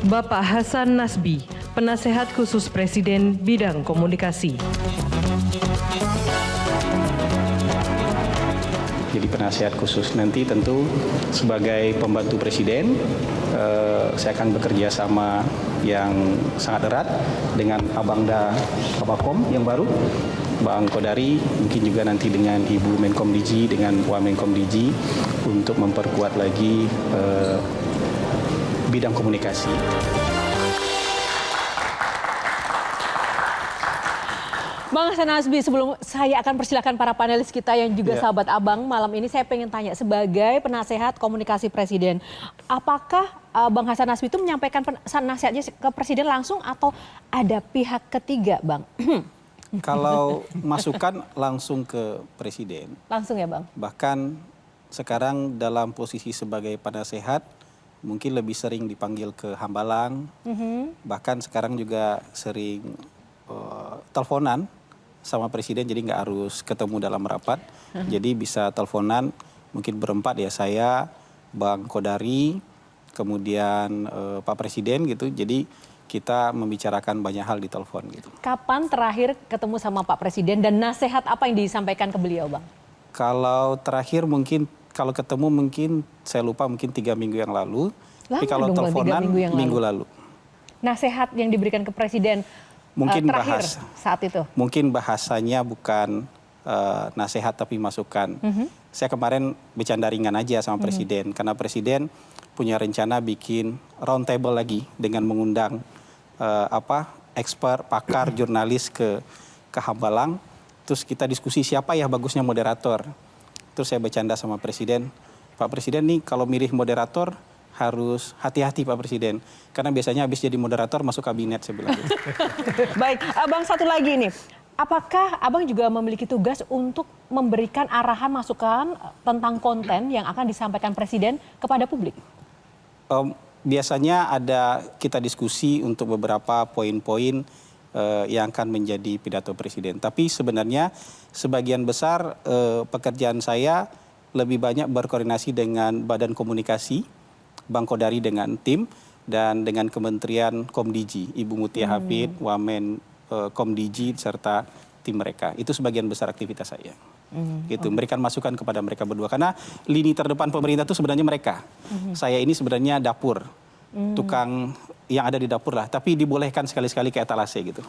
Bapak Hasan Nasbi, Penasehat Khusus Presiden Bidang Komunikasi. Jadi penasehat khusus nanti tentu sebagai pembantu presiden, saya akan bekerja sama yang sangat erat dengan Abangda Kabakom yang baru, Bang Kodari, mungkin juga nanti dengan Ibu Menkom Digi, dengan Wamenkom Digi untuk memperkuat lagi bidang komunikasi. Bang Hasan Nasbi, sebelum saya akan persilakan para panelis kita yang juga sahabat Abang malam ini, saya pengen tanya sebagai penasehat komunikasi presiden, apakah Bang Hasan Nasbi itu menyampaikan nasihatnya ke presiden langsung atau ada pihak ketiga, Bang? Kalau masukan langsung ke presiden. Langsung ya, Bang? Bahkan sekarang dalam posisi sebagai penasehat, mungkin lebih sering dipanggil ke Hambalang, bahkan sekarang juga sering teleponan sama presiden, jadi nggak harus ketemu dalam rapat, jadi bisa teleponan, mungkin berempat ya, saya, Bang Kodari, kemudian Pak Presiden gitu, jadi kita membicarakan banyak hal di telepon gitu. Kapan terakhir ketemu sama Pak Presiden dan nasihat apa yang disampaikan ke beliau, Bang? Kalau terakhir mungkin, kalau ketemu mungkin saya lupa, mungkin 3 minggu yang lalu. Tapi kalau teleponan minggu lalu. Nasihat yang diberikan ke Presiden mungkin terakhir saat itu? Mungkin bahasanya bukan nasihat tapi masukan. Saya kemarin bercanda ringan aja sama Presiden. Karena Presiden punya rencana bikin round table lagi dengan mengundang expert, pakar, jurnalis ke Hambalang. Terus kita diskusi siapa ya bagusnya moderator. Terus saya bercanda sama Presiden, Pak Presiden nih kalau milih moderator harus hati-hati Pak Presiden. Karena biasanya habis jadi moderator masuk kabinet, saya bilang gitu. Baik, Abang satu lagi nih. Apakah Abang juga memiliki tugas untuk memberikan arahan masukan tentang konten yang akan disampaikan Presiden kepada publik? Biasanya ada kita diskusi untuk beberapa poin-poin yang akan menjadi pidato Presiden. Tapi sebenarnya sebagian besar pekerjaan saya lebih banyak berkoordinasi dengan Badan Komunikasi, Bang Kodari dengan tim, dan dengan Kementerian Komdigi, Ibu Mutia Hafid, Wamen Komdigi, serta tim mereka. Itu sebagian besar aktivitas saya. Gitu, memberikan masukan kepada mereka berdua. Karena lini terdepan pemerintah itu sebenarnya mereka. Saya ini sebenarnya dapur, tukang yang ada di dapur lah, tapi dibolehkan sekali-sekali ke etalase gitu.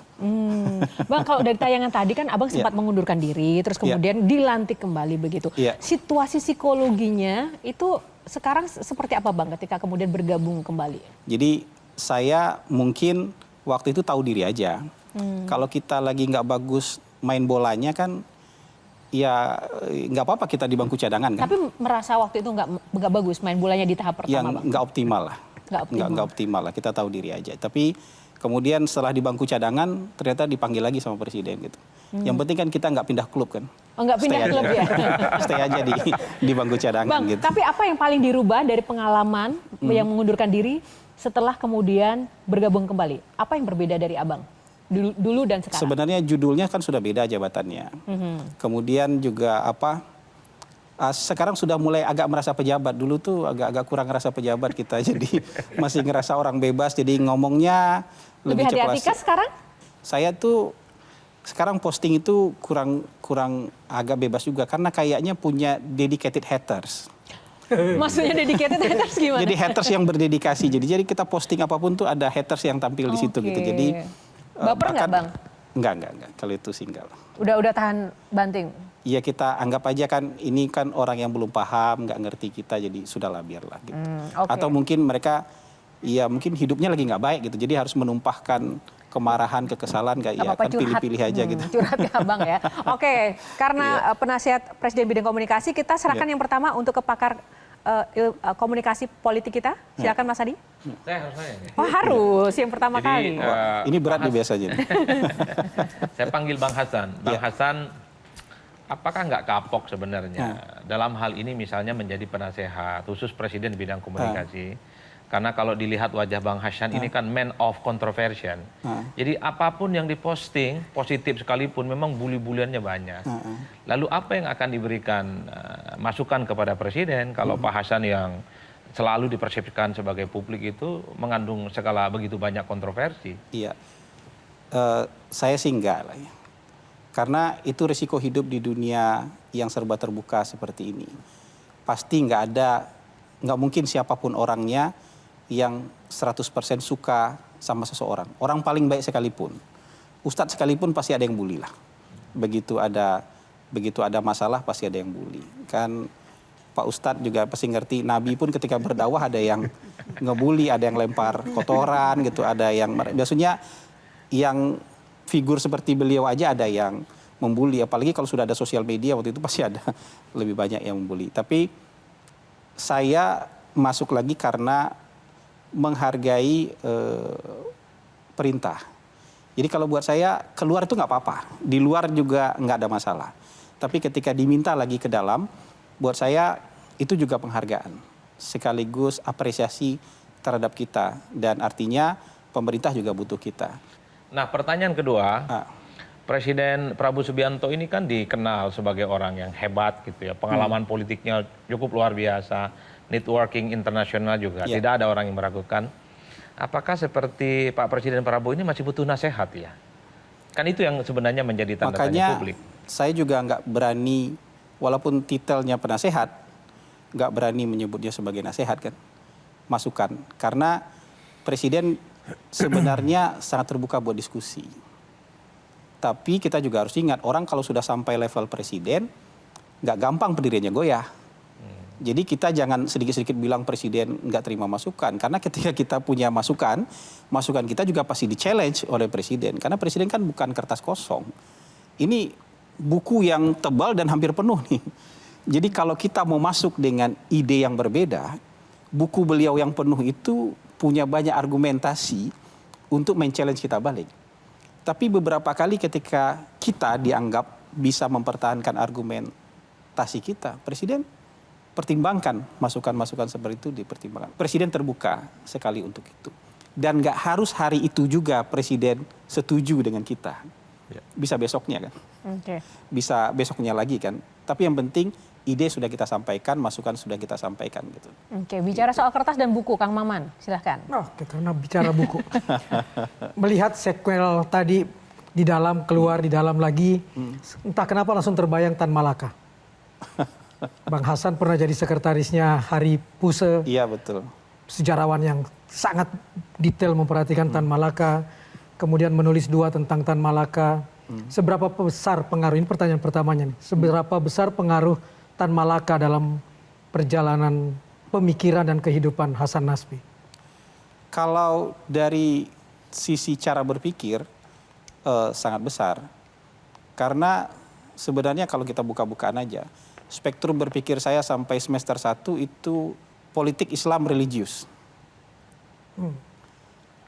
Bang, kalau dari tayangan tadi kan Abang sempat mengundurkan diri, terus kemudian dilantik kembali begitu. Situasi psikologinya itu sekarang seperti apa Bang ketika kemudian bergabung kembali? Jadi saya mungkin waktu itu tahu diri aja. Kalau kita lagi nggak bagus main bolanya kan, ya nggak apa-apa kita di bangku cadangan kan. Tapi merasa waktu itu nggak bagus main bolanya di tahap pertama, yang Bang? nggak optimal lah. Nggak optimal lah, kita tahu diri aja. Tapi kemudian setelah di bangku cadangan ternyata dipanggil lagi sama Presiden gitu. Yang penting kan kita nggak pindah klub kan. Oh, nggak pindah klub ya? Stay aja di bangku cadangan. Bang, gitu. tapi apa yang paling dirubah dari pengalaman yang mengundurkan diri setelah kemudian bergabung kembali? Apa yang berbeda dari Abang dulu dan sekarang? Sebenarnya judulnya kan sudah beda jabatannya. Kemudian juga sekarang sudah mulai agak merasa pejabat. Dulu tuh agak kurang ngerasa pejabat kita. Jadi masih ngerasa orang bebas. Jadi ngomongnya lebih cepat. Lebih hati-hati kah sekarang? Saya tuh sekarang posting itu kurang agak bebas juga. Karena kayaknya punya dedicated haters. Maksudnya dedicated haters gimana? Jadi haters yang berdedikasi. Jadi kita posting apapun tuh ada haters yang tampil di situ gitu. Jadi baper nggak Bang? Enggak. Kalau itu sih enggak. Udah tahan banting? Iya, kita anggap aja kan ini kan orang yang belum paham, nggak ngerti kita, jadi sudahlah biarlah gitu. Atau mungkin mereka ya mungkin hidupnya lagi nggak baik gitu, jadi harus menumpahkan kemarahan, kekesalan, kayak ya kan pilih-pilih aja gitu. Curhat ya Bang ya. Oke, karena penasihat Presiden Bidang Komunikasi, kita serahkan yang pertama untuk ke pakar komunikasi politik kita. Silakan Mas Adi. Saya harus nanya. Oh harus, yang pertama kali. Ini berat nih biasanya. Saya panggil Bang Hasan. Bang Hasan, apakah nggak kapok sebenarnya dalam hal ini misalnya menjadi penasehat khusus Presiden di bidang komunikasi? Karena kalau dilihat wajah Bang Hasan ini kan man of controversial. Jadi apapun yang diposting, positif sekalipun memang bully-buliannya banyak. Lalu apa yang akan diberikan masukan kepada Presiden kalau Pak Hasan yang selalu dipersepsikan sebagai publik itu mengandung segala begitu banyak kontroversi. Iya, saya sih enggak lah ya. Karena itu risiko hidup di dunia yang serba terbuka seperti ini. Pasti nggak mungkin siapapun orangnya yang 100% suka sama seseorang. Orang paling baik sekalipun, ustadz sekalipun pasti ada yang bully lah. Begitu ada masalah pasti ada yang bully. Kan Pak Ustadz juga pasti ngerti, Nabi pun ketika berdakwah ada yang ngebully, ada yang lempar kotoran gitu, ada yang biasanya yang figur seperti beliau aja ada yang membuli, apalagi kalau sudah ada sosial media waktu itu pasti ada lebih banyak yang membuli. Tapi saya masuk lagi karena menghargai perintah. Jadi kalau buat saya keluar itu nggak apa-apa, di luar juga nggak ada masalah. Tapi ketika diminta lagi ke dalam, buat saya itu juga penghargaan, sekaligus apresiasi terhadap kita, dan artinya pemerintah juga butuh kita. Nah, pertanyaan kedua, Presiden Prabowo Subianto ini kan dikenal sebagai orang yang hebat gitu ya, pengalaman politiknya cukup luar biasa, networking internasional juga, tidak ada orang yang meragukan. Apakah seperti Pak Presiden Prabowo ini masih butuh nasihat ya? Kan itu yang sebenarnya menjadi tanda tanya publik. Makanya saya juga nggak berani, walaupun titelnya penasehat, nggak berani menyebutnya sebagai nasihat kan, masukan. Karena Presiden sebenarnya sangat terbuka buat diskusi. Tapi kita juga harus ingat, orang kalau sudah sampai level presiden, nggak gampang pendiriannya goyah. Jadi kita jangan sedikit-sedikit bilang presiden nggak terima masukan. Karena ketika kita punya masukan kita juga pasti di-challenge oleh presiden. Karena presiden kan bukan kertas kosong. Ini buku yang tebal dan hampir penuh nih. Jadi kalau kita mau masuk dengan ide yang berbeda, buku beliau yang penuh itu punya banyak argumentasi untuk men-challenge kita balik. Tapi beberapa kali ketika kita dianggap bisa mempertahankan argumentasi kita, Presiden pertimbangkan masukan-masukan seperti itu, dipertimbangkan. Presiden terbuka sekali untuk itu. Dan nggak harus hari itu juga Presiden setuju dengan kita. Bisa besoknya kan. Bisa besoknya lagi kan. Tapi yang penting ide sudah kita sampaikan, masukan sudah kita sampaikan gitu. Oke, bicara soal kertas dan buku, Kang Maman, silahkan. Oke, karena bicara buku, melihat sequel tadi di dalam keluar di dalam lagi, entah kenapa langsung terbayang Tan Malaka. Bang Hasan pernah jadi sekretarisnya Hari Puse. Iya betul. Sejarawan yang sangat detail memperhatikan Tan Malaka, kemudian menulis 2 tentang Tan Malaka. Seberapa besar pengaruh, ini pertanyaan pertamanya nih, seberapa besar pengaruh Tan Malaka dalam perjalanan pemikiran dan kehidupan Hasan Nasbi? Kalau dari sisi cara berpikir sangat besar. Karena sebenarnya kalau kita buka-bukaan aja, spektrum berpikir saya sampai semester 1 itu politik Islam religius.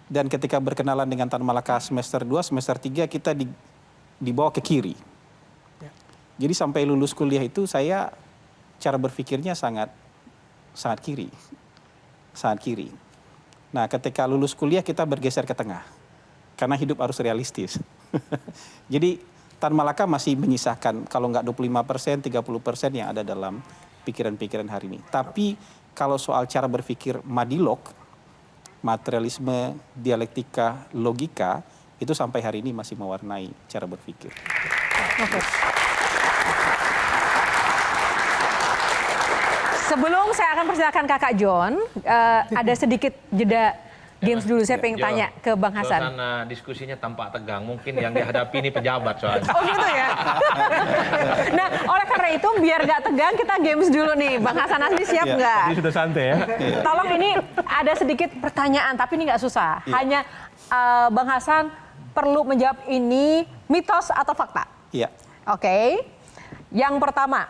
Dan ketika berkenalan dengan Tan Malaka semester 2, semester 3 kita dibawa ke kiri. Jadi sampai lulus kuliah itu saya cara berpikirnya sangat kiri. Sangat kiri. Nah, ketika lulus kuliah kita bergeser ke tengah. Karena hidup harus realistis. Jadi Tan Malaka masih menyisakan kalau nggak 25%, 30% yang ada dalam pikiran-pikiran hari ini. Tapi kalau soal cara berpikir madilog, materialisme, dialektika, logika, itu sampai hari ini masih mewarnai cara berpikir. Sebelum saya akan persilakan Kakak John, ada sedikit jeda games dulu. Saya pengen tanya ke Bang Hasan. Suasana diskusinya tampak tegang. Mungkin yang dihadapi ini pejabat soalnya. Oh gitu ya? Nah, oleh karena itu biar gak tegang kita games dulu nih. Bang Hasan Nasbi siap nggak? Ini sudah santai ya. Tolong ini ada sedikit pertanyaan, tapi ini nggak susah. Hanya Bang Hasan perlu menjawab ini mitos atau fakta. Iya. Oke. Yang pertama,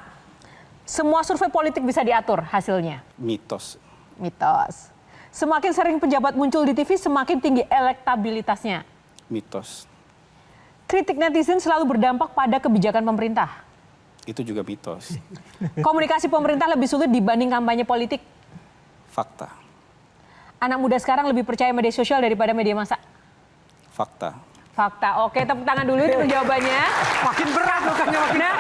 semua survei politik bisa diatur hasilnya. Mitos. Mitos. Semakin sering pejabat muncul di TV, semakin tinggi elektabilitasnya. Mitos. Kritik netizen selalu berdampak pada kebijakan pemerintah. Itu juga mitos. Komunikasi pemerintah lebih sulit dibanding kampanye politik. Fakta. Anak muda sekarang lebih percaya media sosial daripada media massa. Fakta. Fakta. Oke, tepuk tangan dulu itu jawabannya. Makin berat bukannya makin. Nah,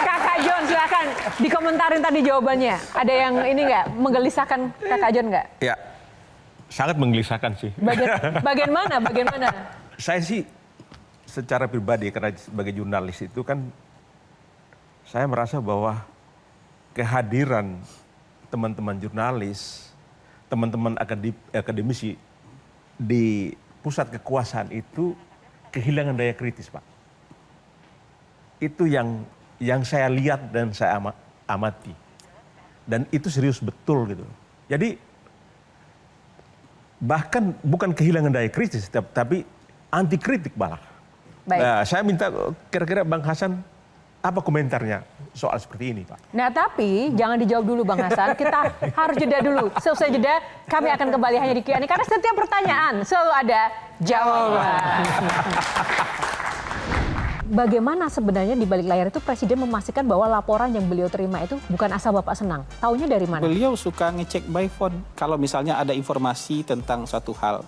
Kakak John silakan dikomentarin tadi jawabannya. Ada yang ini nggak menggelisahkan Kakak John nggak? Ya, sangat menggelisahkan sih. Bagian mana? Bagian mana? Saya sih secara pribadi karena sebagai jurnalis itu kan saya merasa bahwa kehadiran teman-teman jurnalis, teman-teman akademisi di pusat kekuasaan itu kehilangan daya kritis, Pak. Itu yang saya lihat dan saya amati. Dan itu serius betul gitu. Jadi bahkan bukan kehilangan daya kritis, tapi anti kritik malah. Baik. Nah, saya minta kira-kira Bang Hasan apa komentarnya soal seperti ini, Pak? Nah, tapi jangan dijawab dulu Bang Hasan. Kita harus jeda dulu. Selesai jeda, kami akan kembali hanya di Q&A. Karena setiap pertanyaan selalu ada jawaban. Bagaimana sebenarnya di balik layar itu Presiden memastikan bahwa laporan yang beliau terima itu bukan asal Bapak senang? Taunya dari mana? Beliau suka ngecek by phone. Kalau misalnya ada informasi tentang suatu hal,